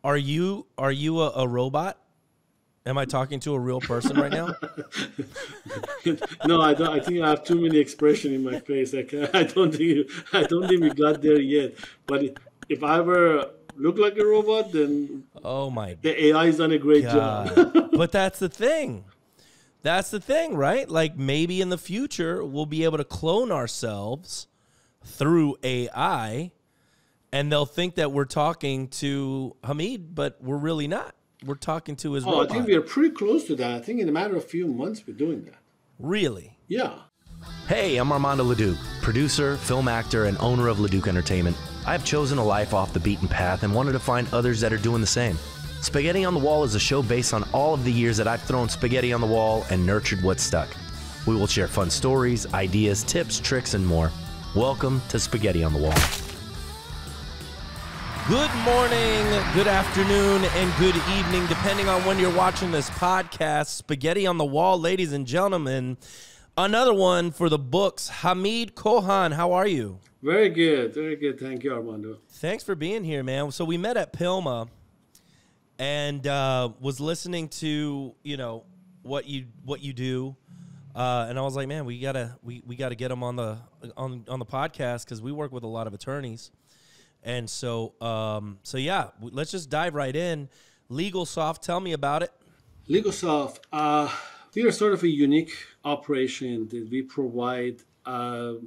Are you a robot? Am I talking to a real person right now? No, I don't. I think I have too many expression in my face. I don't think we got there yet. But if I ever look like a robot, then Oh my the AI has done a great job. God. But that's the thing. That's the thing, right? Like maybe in the future we'll be able to clone ourselves through AI and they'll think that we're talking to Hamid, but we're really not. We're talking to his robot. I think we are pretty close to that. I think in a matter of a few months we're doing that. Really? Yeah. Hey, I'm Armando Leduc, producer, film actor, and owner of Leduc Entertainment. I've chosen a life off the beaten path and wanted to find others that are doing the same. Spaghetti on the Wall is a show based on all of the years that I've thrown spaghetti on the wall and nurtured what stuck. We will share fun stories, ideas, tips, tricks, and more. Welcome to Spaghetti on the Wall. Good morning, good afternoon, and good evening, depending on when you're watching this podcast. Spaghetti on the Wall, ladies and gentlemen. Another one for the books. Hamid Kohan, how are you? Very good. Very good. Thank you, Armando. Thanks for being here, man. So we met at Pilma and was listening to, what you do. And I was like, man, we gotta get him on the podcast because we work with a lot of attorneys. And so yeah, let's just dive right in. LegalSoft, tell me about it. LegalSoft, we are sort of a unique operation that we provide a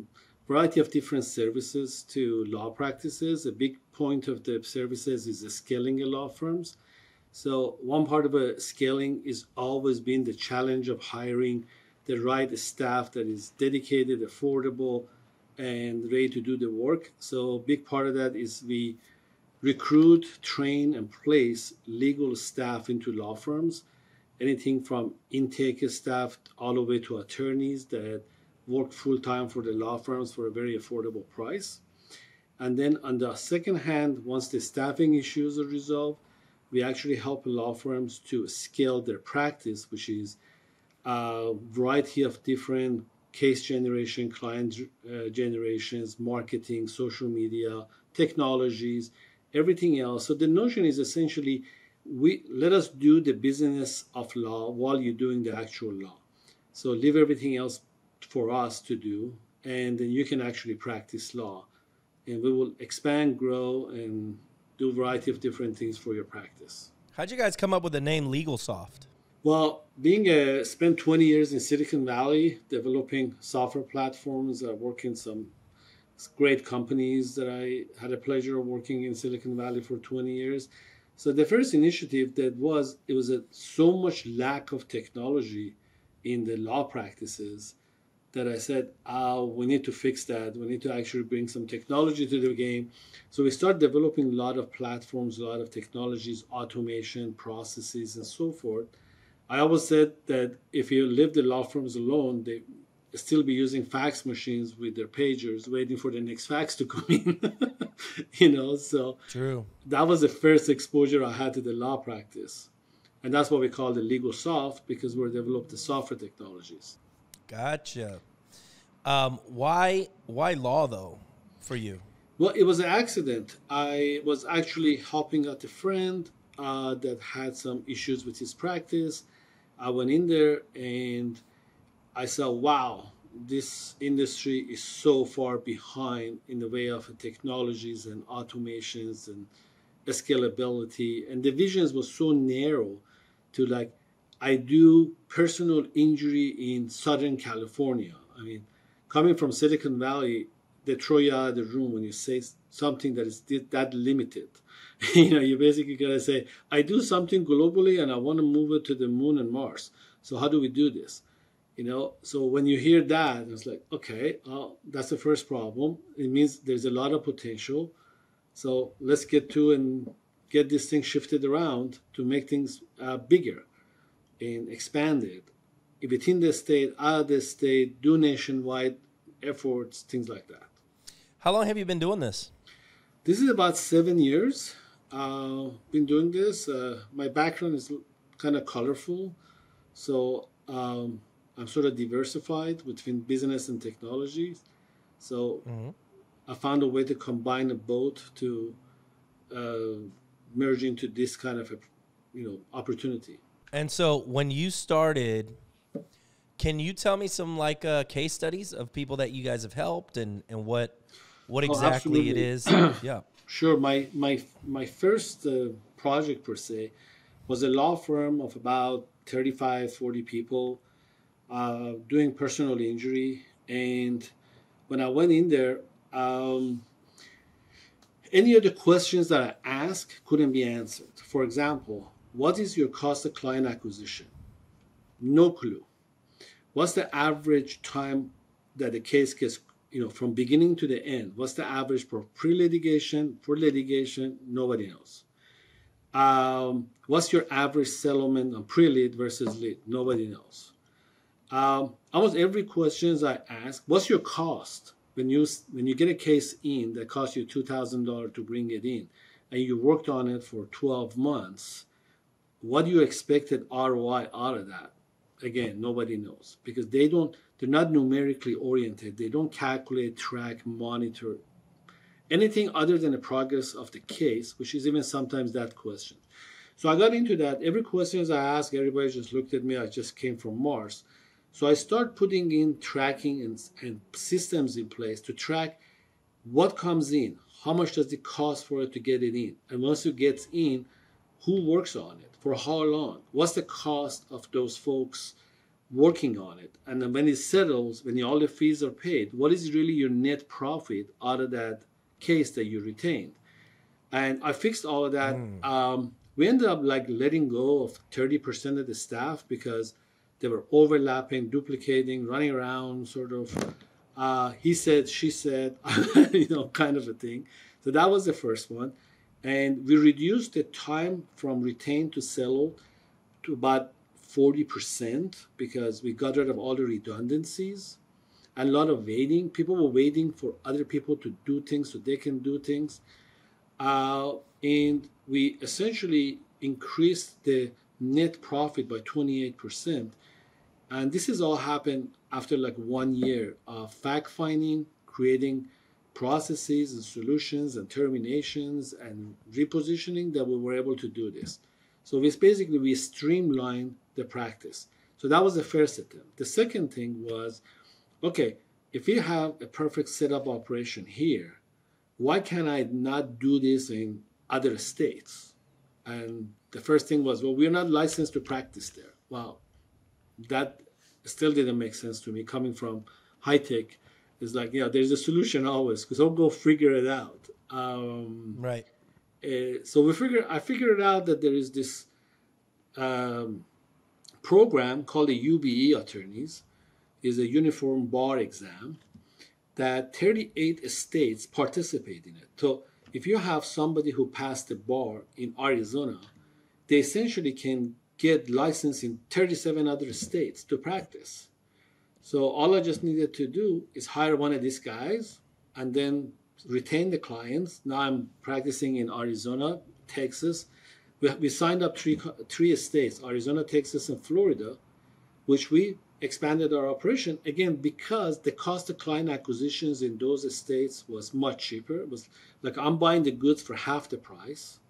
variety of different services to law practices. A big point of the services is the scaling of law firms. So one part of scaling is always been the challenge of hiring the right staff that is dedicated, affordable, and ready to do the work. So a big part of that is we recruit, train, and place legal staff into law firms. Anything from intake staff all the way to attorneys that work full-time for the law firms for a very affordable price. And then on the second hand, once the staffing issues are resolved, we actually help law firms to scale their practice, which is a variety of different case generation, client generations, marketing, social media, technologies, everything else. So the notion is essentially, let us do the business of law while you're doing the actual law. So leave everything else for us to do, and then you can actually practice law. And we will expand, grow, and do a variety of different things for your practice. How'd you guys come up with the name LegalSoft? Well, spent 20 years in Silicon Valley developing software platforms, working some great companies that I had a pleasure of working in Silicon Valley for 20 years. So the first initiative so much lack of technology in the law practices that I said, we need to fix that. We need to actually bring some technology to the game. So we started developing a lot of platforms, a lot of technologies, automation, processes, and so forth. I always said that if you leave the law firms alone, they still be using fax machines with their pagers, waiting for the next fax to come in. So true. That was the first exposure I had to the law practice. And that's what we call the LegalSoft, because we're developed the software technologies. Gotcha. Why law, though, for you? Well, it was an accident. I was actually helping out a friend that had some issues with his practice. I went in there and I saw, wow, this industry is so far behind in the way of technologies and automations and scalability. And the visions was so narrow to I do personal injury in Southern California. I mean, coming from Silicon Valley, they throw you out of the room when you say something that is that limited. You basically got to say, I do something globally and I want to move it to the moon and Mars. So how do we do this? So when you hear that, it's like, okay, that's the first problem. It means there's a lot of potential. So let's get to and get this thing shifted around to make things bigger and expanded within the state, out of the state, do nationwide efforts, things like that. How long have you been doing this? This is about 7 years. Been doing this. My background is kind of colorful, so I'm sort of diversified between business and technology. So I found a way to combine both to merge into this kind of a opportunity. And so when you started, can you tell me some like case studies of people that you guys have helped and what exactly it Absolutely. is? Yeah. Sure. My first project per se was a law firm of about 35, 40 people doing personal injury. And when I went in there, any of the questions that I asked couldn't be answered. For example, what is your cost of client acquisition? No clue. What's the average time that the case gets, from beginning to the end? What's the average for pre-litigation, for litigation? Nobody knows. What's your average settlement on pre-lit versus lit? Nobody knows. Almost every question I ask, what's your cost when you get a case in that costs you $2,000 to bring it in, and you worked on it for 12 months? What do you expected ROI out of that? Again, nobody knows because they're not numerically oriented. They don't calculate, track, monitor anything other than the progress of the case, which is even sometimes that question. So I got into that. Every question I asked, everybody just looked at me. I just came from Mars. So I start putting in tracking and systems in place to track what comes in, how much does it cost for it to get it in, and once it gets in, who works on it, for how long, what's the cost of those folks working on it, and then when it settles, when all the fees are paid, what is really your net profit out of that case that you retained? And I fixed all of that. We ended up like letting go of 30% of the staff because they were overlapping, duplicating, running around, sort of he said, she said, kind of a thing. So that was the first one. And we reduced the time from retained to settle to about 40% because we got rid of all the redundancies and a lot of waiting. People were waiting for other people to do things so they can do things. And we essentially increased the net profit by 28%. And this has all happened after like 1 year of fact-finding, creating processes and solutions and terminations and repositioning that we were able to do this. So we streamlined the practice. So that was the first attempt. The second thing was, okay, if we have a perfect setup operation here, why can't I not do this in other states? And the first thing was, well, we're not licensed to practice there. Well, that still didn't make sense to me coming from high tech. It's like, there's a solution always because I'll go figure it out. Right. So I figured out that there is this program called the UBE attorneys, is a uniform bar exam that 38 states participate in it. So if you have somebody who passed the bar in Arizona, they essentially can get licensed in 37 other states to practice. So all I just needed to do is hire one of these guys and then retain the clients. Now I'm practicing in Arizona, Texas. We signed up three states, Arizona, Texas, and Florida, which we expanded our operation, again, because the cost of client acquisitions in those states was much cheaper. It was like I'm buying the goods for half the price.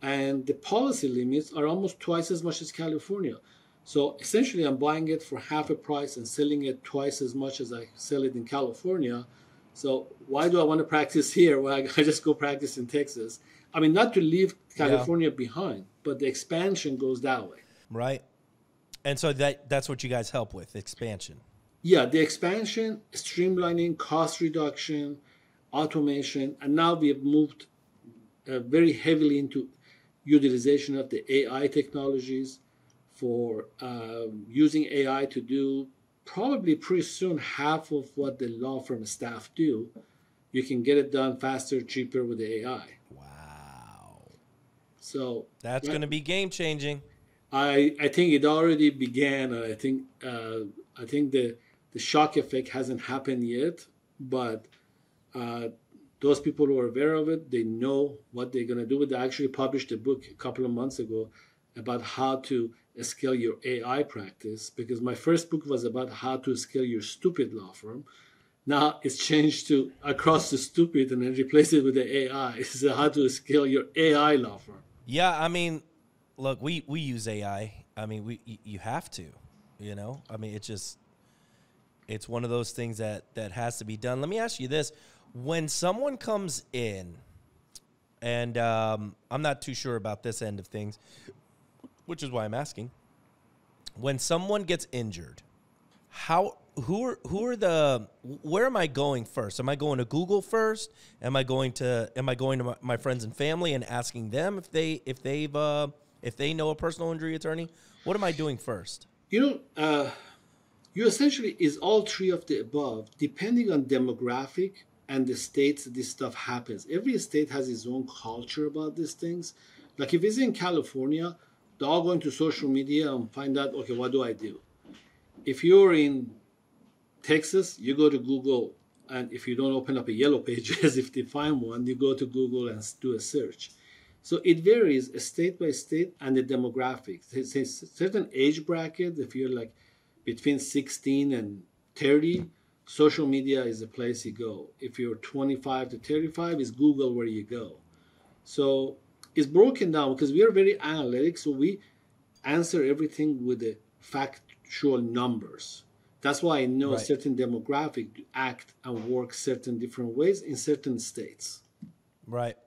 And the policy limits are almost twice as much as California. So essentially, I'm buying it for half a price and selling it twice as much as I sell it in California. So why do I want to practice here? Well, I just go practice in Texas. I mean, not to leave California behind, but the expansion goes that way. Right. And so that's what you guys help with, expansion. Yeah, the expansion, streamlining, cost reduction, automation, and now we have moved very heavily into utilization of the AI technologies for using AI to do probably pretty soon half of what the law firm staff do. You can get it done faster, cheaper with the AI. Wow. So that's going to be game changing. I think it already began. I think the shock effect hasn't happened yet, but those people who are aware of it, they know what they're going to do with it. I actually published a book a couple of months ago about how to scale your AI practice, because my first book was about how to scale your stupid law firm. Now it's changed to across the stupid and then replace it with the AI. So how to scale your AI law firm. Yeah, I mean, look, we use AI. I mean, you have to, you know. I mean, it's one of those things that has to be done. Let me ask you this: when someone comes in, and I'm not too sure about this end of things, which is why I'm asking. When someone gets injured, where am I going first? Am I going to Google first? Am I going to my friends and family and asking them if they know a personal injury attorney? What am I doing first? You essentially is all three of the above, depending on demographic and the states this stuff happens. Every state has its own culture about these things. Like if it's in California, they're all going to social media and find out, okay, what do I do? If you're in Texas, you go to Google, and if you don't open up a yellow pages, if they find one, you go to Google and do a search. So it varies state by state and the demographics. It's a certain age bracket, if you're like between 16 and 30, social media is the place you go. If you're 25 to 35, it's Google where you go. So it's broken down because we are very analytic, so we answer everything with the factual numbers. That's why I know a certain demographic act and work certain different ways in certain states. Right.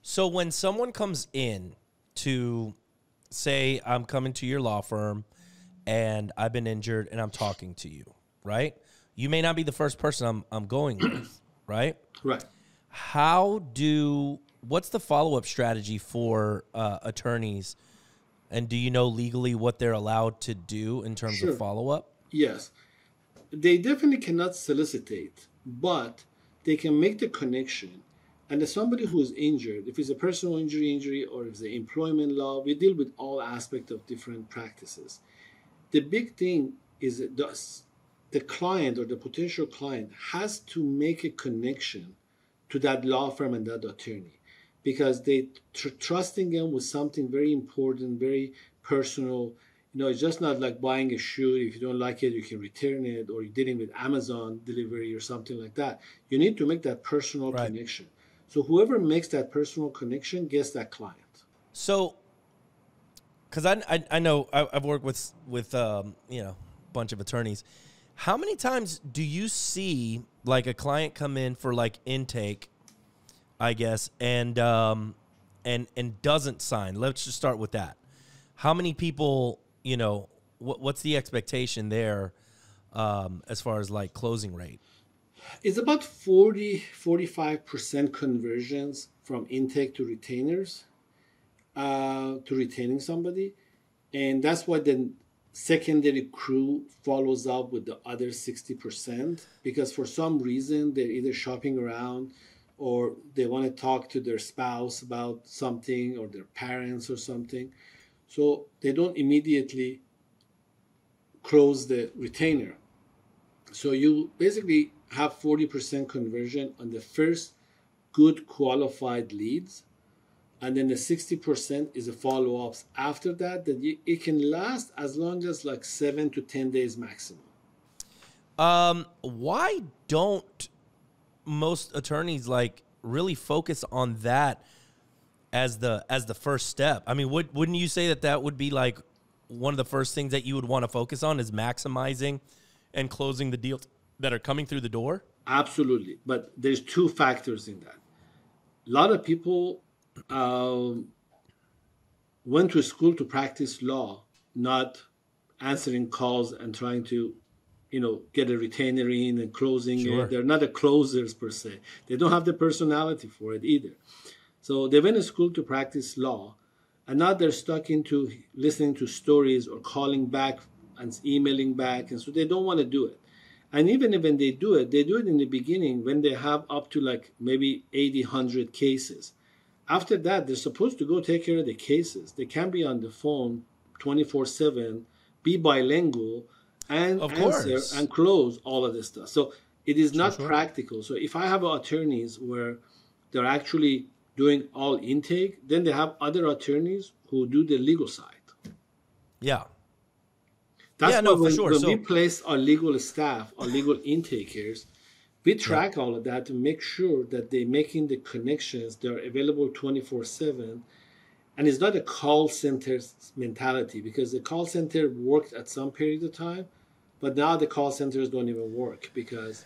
So when someone comes in to say, I'm coming to your law firm and I've been injured and I'm talking to you, right? You may not be the first person I'm going with, right? Right. What's the follow-up strategy for attorneys? And do you know legally what they're allowed to do in terms of follow-up? Yes. They definitely cannot solicitate, but they can make the connection. And as somebody who is injured, if it's a personal injury, or if it's the employment law, we deal with all aspects of different practices. The big thing is that the client or the potential client has to make a connection to that law firm and that attorney, because they trusting them with something very important, very personal. You know, it's just not like buying a shoe. If you don't like it, you can return it, or you're dealing with Amazon delivery or something like that. You need to make that personal connection. So whoever makes that personal connection gets that client. So, because I know I've worked with a bunch of attorneys. How many times do you see like a client come in for like intake, I guess, and doesn't sign? Let's just start with that. How many people, what's the expectation there as far as like closing rate? It's about 45% conversions from intake to retainers, to retaining somebody. And that's why the secondary crew follows up with the other 60%, because for some reason they're either shopping around or they want to talk to their spouse about something or their parents or something. So they don't immediately close the retainer. So you basically have 40% conversion on the first good qualified leads. And then the 60% is the follow-ups after that it can last as long as like 7 to 10 days maximum. Why don't most attorneys like really focus on that as the first step? I mean, wouldn't you say that would be like one of the first things that you would want to focus on is maximizing and closing the deals that are coming through the door? Absolutely. But there's two factors in that. A lot of people went to school to practice law, not answering calls and trying to, get a retainer in and closing it. They're not the closers per se. They don't have the personality for it either. So they went to school to practice law, and now they're stuck into listening to stories or calling back and emailing back, and so they don't want to do it. And even when they do it in the beginning when they have up to like maybe 80, 100 cases. After that, they're supposed to go take care of the cases. They can't be on the phone 24/7, be bilingual, and answer and close all of this stuff. So it is not practical. So if I have attorneys where they're actually doing all intake, then they have other attorneys who do the legal side. Yeah. That's Yeah, why no, for sure. when we So, place our legal staff, our legal intakers, we track all of that to make sure that they're making the connections. They're available 24/7. And it's not a call center mentality, because the call center worked at some period of time, but now the call centers don't even work because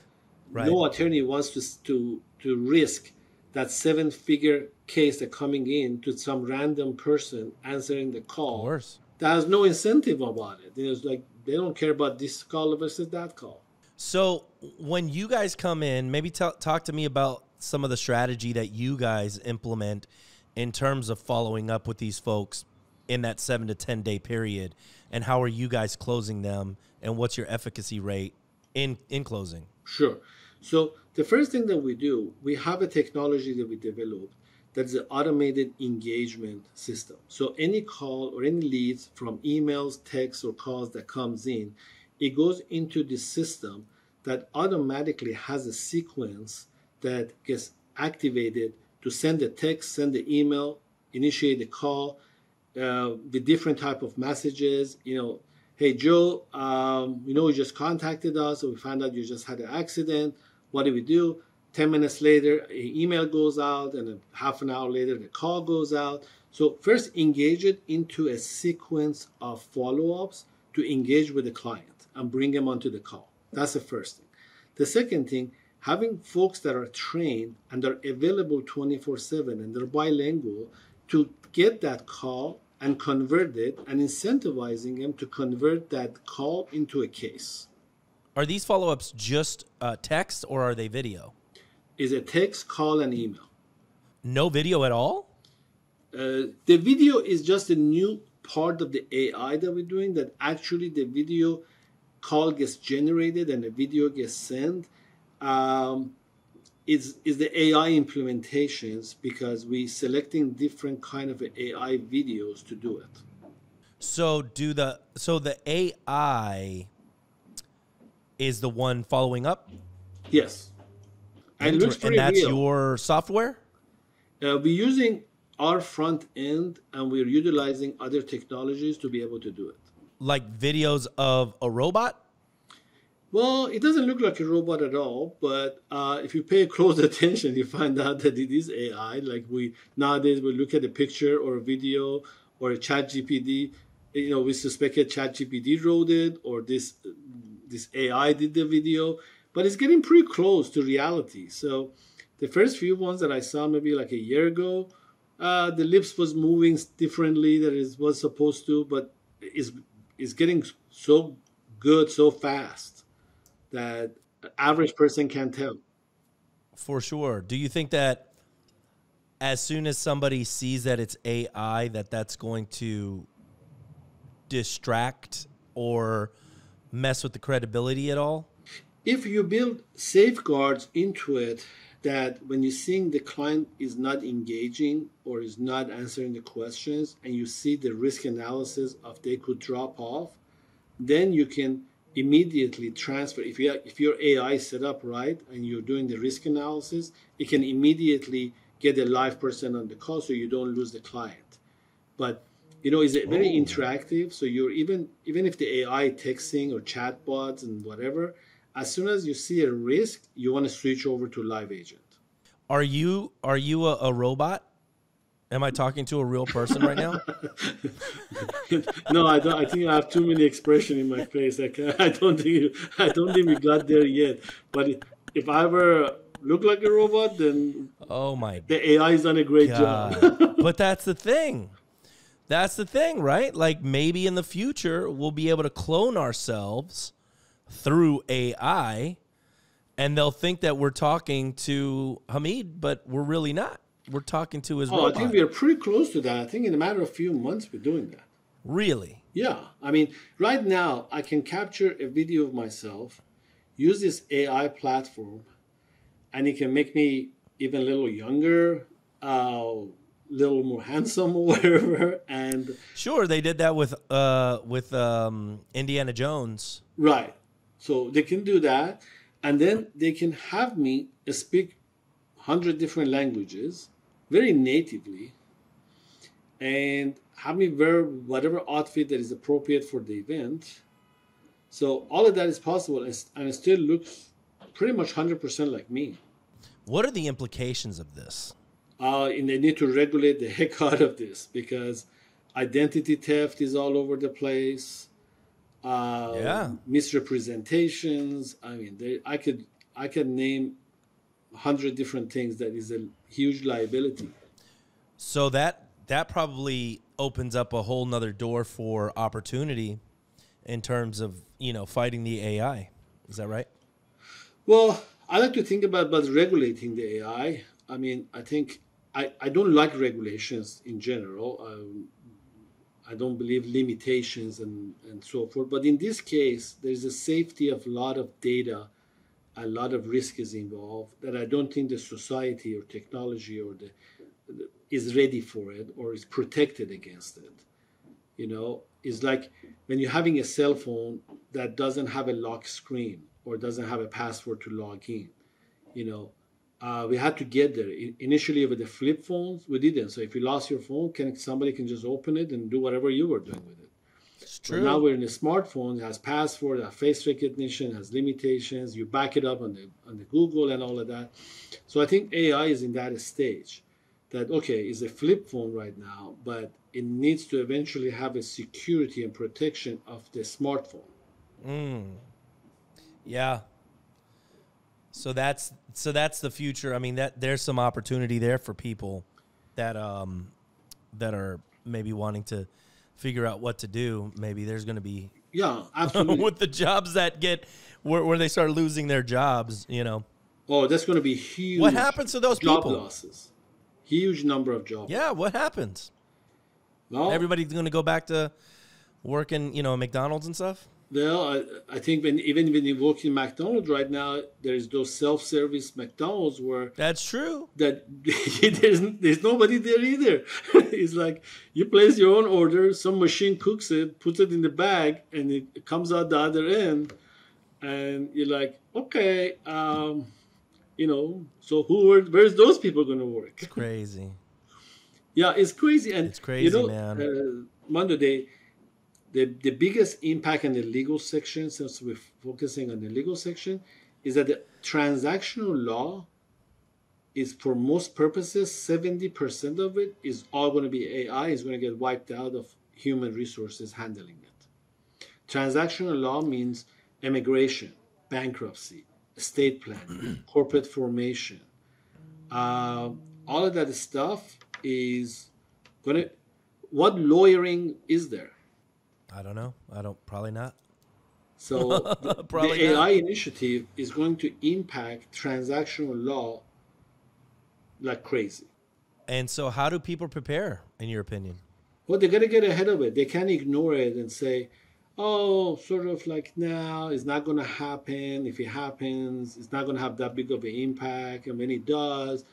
right, no attorney wants to risk that 7-figure case that coming in to some random person answering the of call course. that has no incentive about it. It's like they don't care about this call versus that call. So when you guys come in, maybe talk to me about some of the strategy that you guys implement in terms of following up with these folks in that 7 to 10 day period, and how are you guys closing them, and what's your efficacy rate in closing? Sure. So the first thing that we do, we have a technology that we developed that's an automated engagement system. So any call or any leads from emails, texts, or calls that comes in, it goes into the system that automatically has a sequence that gets activated to send a text, send the email, initiate the call with different type of messages. Hey Joe, you just contacted us, so we found out you just had an accident. What do we do? 10 minutes later, an email goes out, and then half an hour later, the call goes out. So first, engage it into a sequence of follow-ups to engage with the client and bring them onto the call. That's the first thing. The second thing, having folks that are trained and are available 24/7 and they're bilingual to get that call and convert it, and incentivizing them to convert that call into a case. Are these follow-ups just text, or are they video? Is a text, call, and email. No video at all? The video is just a new part of the AI that we're doing, that actually the video call gets generated and the video gets sent. Is the AI implementations, because we selecting different kind of AI videos to do it. So the AI is the one following up? Yes. And it looks And pretty that's real. your software? We're using our front end, and we're utilizing other technologies to be able to do it. Like videos of a robot? Well, it doesn't look like a robot at all, but if you pay close attention, you find out that it is AI. Like nowadays we look at a picture or a video or a chat GPT, we suspect a chat GPT wrote it, or this AI did the video, but it's getting pretty close to reality. So the first few ones that I saw maybe like a year ago, the lips was moving differently than it was supposed to, but it's getting so good so fast that an average person can't tell. For sure. Do you think that as soon as somebody sees that it's AI, that's going to distract or mess with the credibility at all? If you build safeguards into it, that when you're seeing the client is not engaging or is not answering the questions, and you see the risk analysis of they could drop off, then you can immediately transfer. If your AI is set up right and you're doing the risk analysis, it can immediately get a live person on the call, so you don't lose the client. But it's very interactive. So you're even if the AI texting or chatbots and whatever, as soon as you see a risk, you want to switch over to live agent. Are you a robot? Am I talking to a real person right now? No, I don't. I think I have too many expressions in my face. I don't think we got there yet. But if I ever look like a robot, then Oh my the AI has done a great job. God. But that's the thing. That's the thing, right? Like maybe in the future we'll be able to clone ourselves through AI, and they'll think that we're talking to Hamid, but we're really not. We're talking to his robot. I think we are pretty close to that. I think in a matter of a few months we're doing that. Really? Yeah. I mean, right now I can capture a video of myself, use this AI platform, and it can make me even a little younger, little more handsome or whatever. And Sure, they did that with Indiana Jones. right. So they can do that, and then they can have me speak 100 different languages very natively, and have me wear whatever outfit that is appropriate for the event, So all of that is possible, and it still looks pretty much 100% like me. What are the implications of this? And they need to regulate the heck out of this, because identity theft is all over the place. Misrepresentations. I mean, I could name 100 different things that is a huge liability. So that probably opens up a whole nother door for opportunity in terms of, fighting the AI. Is that right? Well, I like to think about regulating the AI. I mean, I think I don't like regulations in general. I don't believe limitations and so forth. But in this case, there's a safety of a lot of data. A lot of risk is involved that I don't think the society or technology or is ready for it or is protected against it. It's like when you're having a cell phone that doesn't have a lock screen or doesn't have a password to log in. We had to get there. Initially with the flip phones, we didn't. So if you lost your phone, somebody can just open it and do whatever you were doing with it. It's true. But now we're in a smartphone. It has password, it has face recognition, has limitations. You back it up on the Google and all of that. So I think AI is in that stage. That it's a flip phone right now, but it needs to eventually have a security and protection of the smartphone. Yeah. So that's the future. I mean, that there's some opportunity there for people that are maybe wanting to figure out what to do. Maybe there's going to be absolutely with the jobs that get where they start losing their jobs. Oh, that's going to be huge. What happens to those job people? Losses. Huge number of jobs. Yeah, what happens? Well, everybody's going to go back to working, at McDonald's and stuff. Well, I think even when you work in McDonald's right now, there's those self-service McDonald's where that's true. That there's nobody there either. It's like you place your own order, some machine cooks it, puts it in the bag, and it comes out the other end, and you're like, okay, so where's those people going to work? It's crazy. Yeah, it's crazy, and it's crazy, man. Mando, the biggest impact in the legal section, since we're focusing on the legal section, is that the transactional law is, for most purposes, 70% of it is all going to be AI, is going to get wiped out of human resources handling it. Transactional law means immigration, bankruptcy, estate planning, corporate formation. All of that stuff is going to... What lawyering is there? I don't know. Probably not. So the AI initiative is going to impact transactional law like crazy. And so how do people prepare, in your opinion? Well, they got to get ahead of it. They can't ignore it and say, oh, sort of like, no, it's not going to happen. If it happens, it's not going to have that big of an impact. And when it does,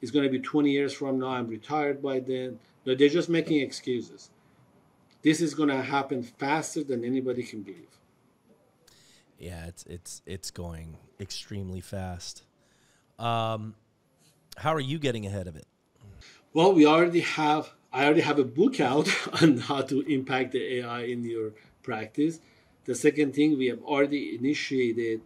it's going to be 20 years from now. I'm retired by then. No, they're just making excuses. This is going to happen faster than anybody can believe. Yeah, it's going extremely fast. How are you getting ahead of it? Well, I already have a book out on how to impact the AI in your practice. The second thing, we have already initiated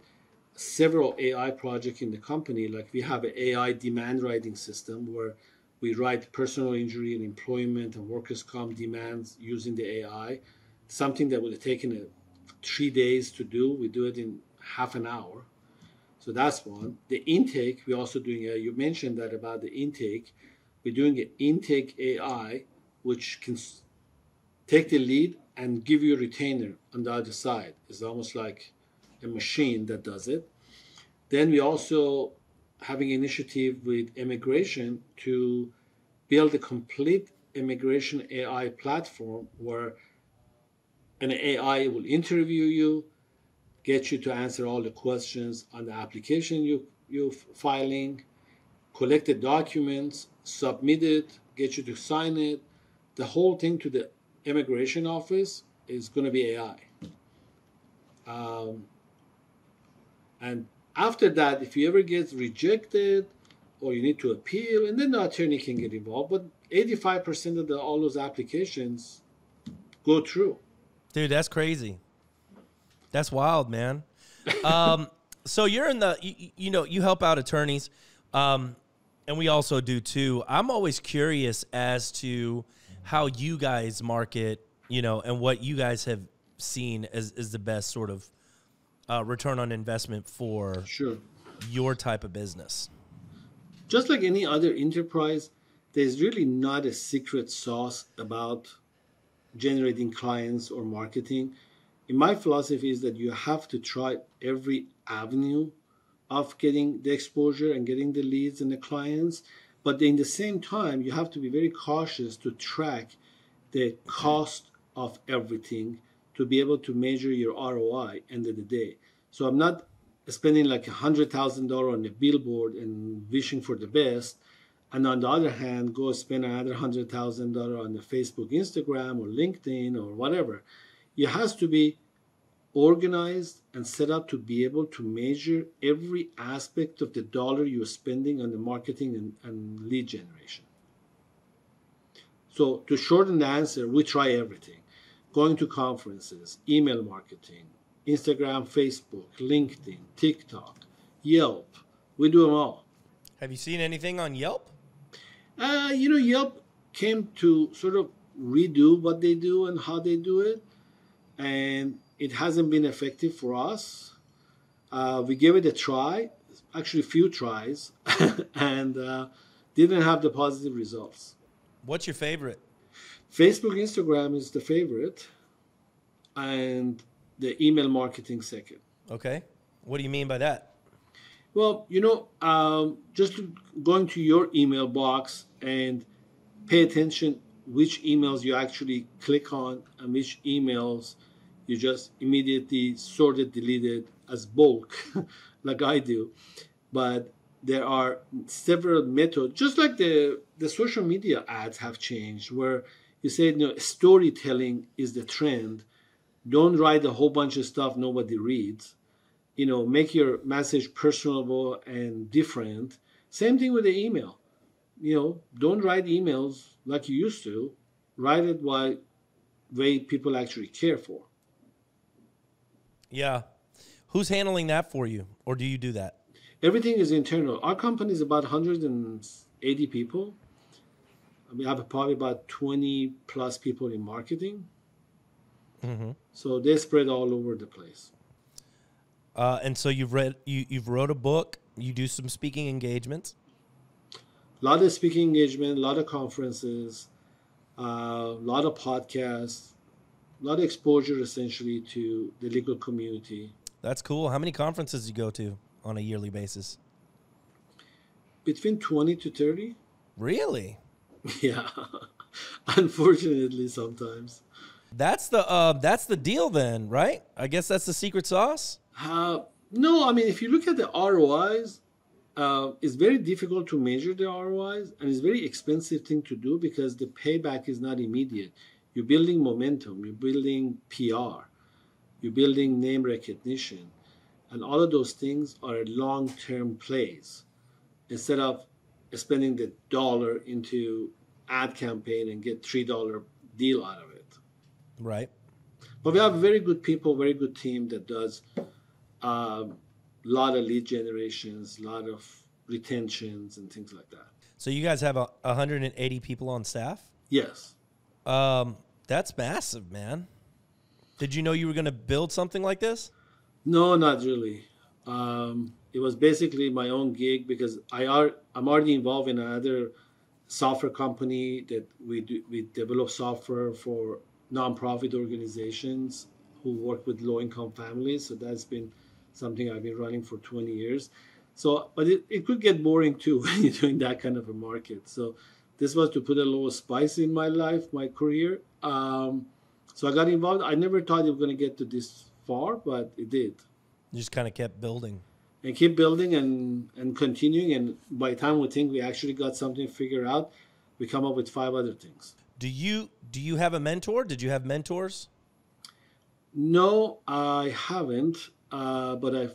several AI projects in the company. Like we have an AI demand writing system where we write personal injury and employment and workers' comp demands using the AI. Something that would have taken 3 days to do, we do it in half an hour. So that's one. The intake, we're also doing, you mentioned that about the intake. We're doing an intake AI, which can take the lead and give you a retainer on the other side. It's almost like a machine that does it. Then we also having an initiative with immigration to build a complete immigration AI platform where an AI will interview you, get you to answer all the questions on the application you're filing, collect the documents, submit it, get you to sign it. The whole thing to the immigration office is going to be AI. And after that, if you ever get rejected or you need to appeal, and then the attorney can get involved, but 85% of all those applications go through. Dude, that's crazy. That's wild, man. So you're in the, you help out attorneys, and we also do too. I'm always curious as to how you guys market, and what you guys have seen as the best sort of return on investment for Sure. your type of business. Just like any other enterprise, there's really not a secret sauce about generating clients or marketing. In my philosophy is that you have to try every avenue of getting the exposure and getting the leads and the clients. But in the same time, you have to be very cautious to track the cost of everything to be able to measure your ROI end of the day. So I'm not spending like $100,000 on a billboard and wishing for the best. And on the other hand, go spend another $100,000 on the Facebook, Instagram, or LinkedIn, or whatever. It has to be organized and set up to be able to measure every aspect of the dollar you're spending on the marketing and lead generation. So to shorten the answer, we try everything. Going to conferences, email marketing, Instagram, Facebook, LinkedIn, TikTok, Yelp. We do them all. Have you seen anything on Yelp? Yelp came to sort of redo what they do and how they do it. And it hasn't been effective for us. We gave it a try, actually a few tries, and didn't have the positive results. What's your favorite? Facebook, Instagram is the favorite, and the email marketing second. Okay. What do you mean by that? Well, just going to your email box and pay attention which emails you actually click on and which emails you just immediately sorted, deleted as bulk, like I do. But there are several methods, just like the social media ads have changed, where you say, storytelling is the trend. Don't write a whole bunch of stuff nobody reads. Make your message personable and different. Same thing with the email. Don't write emails like you used to. Write it way people actually care for. Yeah. Who's handling that for you? Or do you do that? Everything is internal. Our company is about 180 people. We have probably about 20 plus people in marketing. Mm-hmm. So they spread all over the place. And so you've wrote a book. You do some speaking engagements. A lot of speaking engagement, a lot of conferences, a lot of podcasts, a lot of exposure essentially to the legal community. That's cool. How many conferences do you go to on a yearly basis? Between 20 to 30. Really? Yeah. Unfortunately, sometimes. That's the deal then, right? I guess that's the secret sauce? No, I mean, if you look at the ROIs, it's very difficult to measure the ROIs, and it's a very expensive thing to do because the payback is not immediate. You're building momentum, you're building PR, you're building name recognition, and all of those things are long-term plays. Instead of spending the dollar into ad campaign and get $3 deal out of it. Right. But we have very good people, very good team that does a lot of lead generations, a lot of retentions and things like that. So you guys have 180 people on staff? Yes. That's massive, man. Did you know you were going to build something like this? No, not really. It was basically my own gig because I'm already involved in another software company that we develop software for nonprofit organizations who work with low-income families. So that's been something I've been running for 20 years. So, but it could get boring too when you're doing that kind of a market. So this was to put a little spice in my life, my career. So I got involved. I never thought it was going to get to this far, but it did. You just kind of kept building. And keep building and continuing. And by the time we think we actually got something figured out, we come up with 5 other things. Do you have a mentor? Did you have mentors? No, I haven't. But I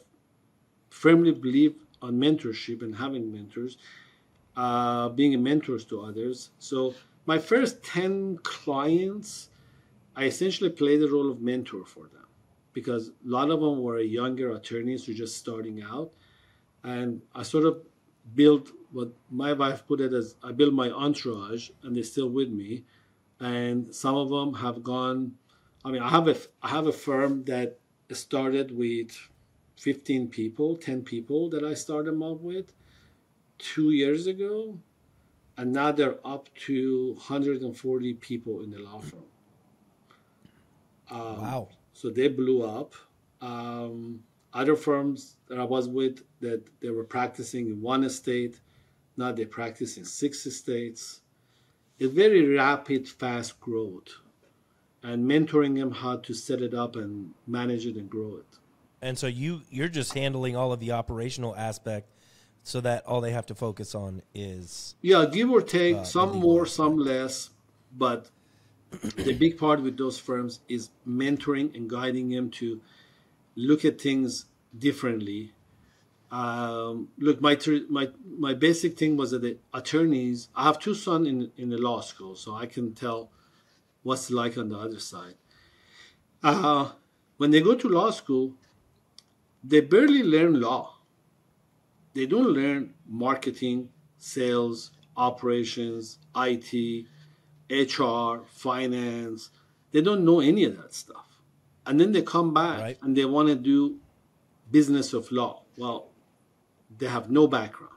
firmly believe on mentorship and having mentors, being a mentor to others. So my first 10 clients, I essentially played the role of mentor for them. because a lot of them were younger attorneys who were just starting out. And I sort of built what my wife put it as, I built my entourage, and they're still with me. And some of them have gone, I mean, I have a firm that started with 15 people, 10 people that I started them up with 2 years ago. And now they're up to 140 people in the law firm. Wow. So they blew up. Other firms that I was with, that they were practicing in one state, now they practice in 6 states. A very rapid, fast growth, and mentoring them how to set it up and manage it and grow it. And so you're just handling all of the operational aspect, so that all they have to focus on is give or take, some more, some less, but the big part with those firms is mentoring and guiding them to look at things differently. Look, my basic thing was that the attorneys, I have 2 sons in the law school, so I can tell what's like on the other side. When they go to law school, they barely learn law. They don't learn marketing, sales, operations, IT, HR, finance. They don't know any of that stuff. And then they come back and they want to do business of law. Well, they have no background,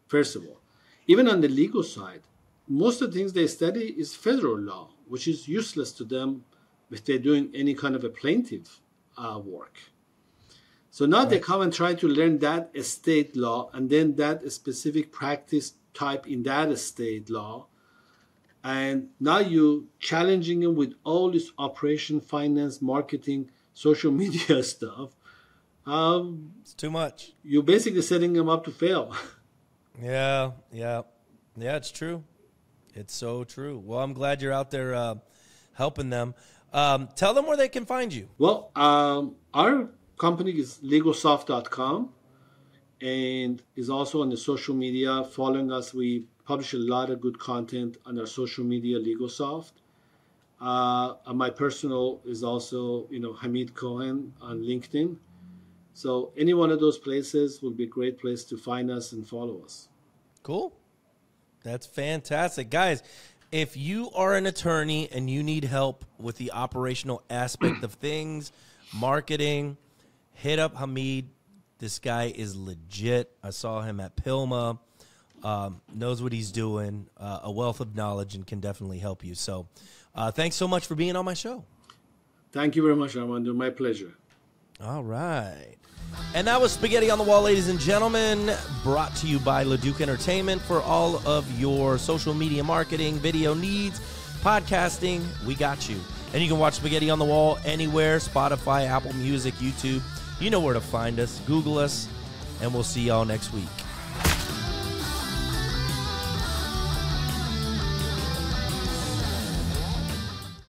first of all. Even on the legal side, most of the things they study is federal law, which is useless to them if they're doing any kind of a plaintiff work. So now they come and try to learn that estate law and then that specific practice type in that estate law. And now you're challenging them with all this operation, finance, marketing, social media stuff. It's too much. You're basically setting them up to fail. Yeah, it's true. It's so true. Well, I'm glad you're out there helping them. Tell them where they can find you. Well, our company is legalsoft.com and is also on the social media. Following us, we publish a lot of good content on our social media, LegalSoft. And my personal is also, Hamid Kohan on LinkedIn. So any one of those places will be a great place to find us and follow us. Cool. That's fantastic. Guys, if you are an attorney and you need help with the operational aspect of things, marketing, hit up Hamid. This guy is legit. I saw him at Pilma. Knows what he's doing, a wealth of knowledge, and can definitely help you. So thanks so much for being on my show. Thank you very much, Armando. My pleasure. All right. And that was Spaghetti on the Wall, ladies and gentlemen, brought to you by LeDuc Entertainment. For all of your social media marketing, video needs, podcasting, we got you. And you can watch Spaghetti on the Wall anywhere, Spotify, Apple Music, YouTube. You know where to find us. Google us, and we'll see y'all next week.